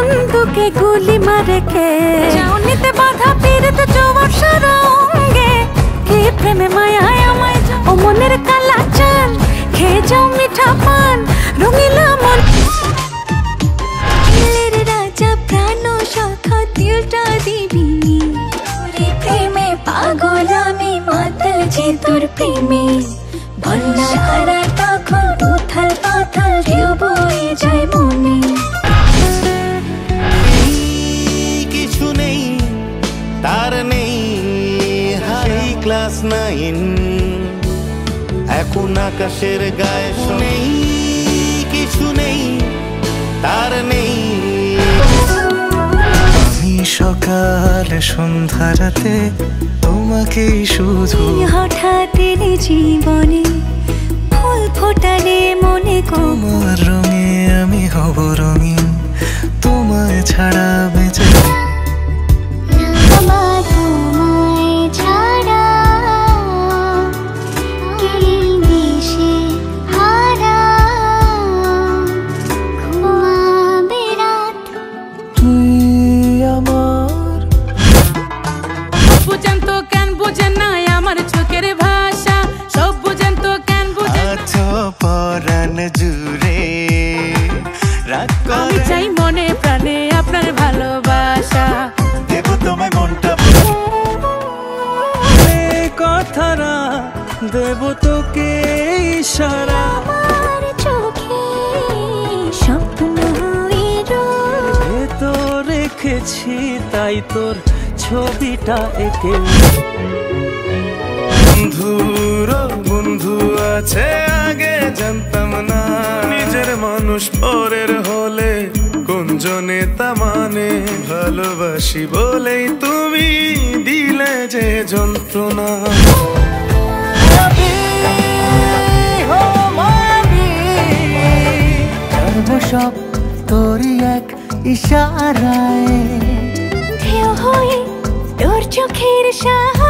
বন্দুকে গুলি মারে কে জাউনিতে বাধা পীড়িত জোয়ার সরঙ্গে কে প্রেমে মায়ায় আমায় ও মনের কালা চাল খেয়ে যাও মিঠা পান রঙিলা মন দিলের রাজা প্রাণ সখা দিলটা দিবি তোরে প্রেমে পাগল আমি মাতাল যে তোর প্রেমে বন্যা হারা তখন উথাল পাথাল ঢেউ বয়ে যায় মনে কিছু নেই তার নেই হাই ক্লাস 9 এখন আকাশের গায়ে নেই কিছু নেই তার নেই আমি সকাল সন্ধ্যা রাতে তোমাকেই শুধু হঠাৎ জীবনে ফুল ফোটালে মনে তোমার রঙে আমি হব রঙিন তোমায় ছাড়া বেঁচে জুড়ে আমি চাই মনে প্রাণে আপনার ভালোবাসা দেব তোমায় মনটা কথারা দেব তোকে ইশারা আমার চোখে স্বপ্ন তো রেখেছি তাই তোর ছবিটা এঁকে বন্ধুর বন্ধু আছে আগে জানতাম না নিজের মানুষ পরের হলে কোন জনে তা মানে ভালোবাসি বলেই তুমি দিলে যে যন্ত্রণা সব তোরই এক ইশারায় ঢেউ হয়ে তোর চোখের সাহা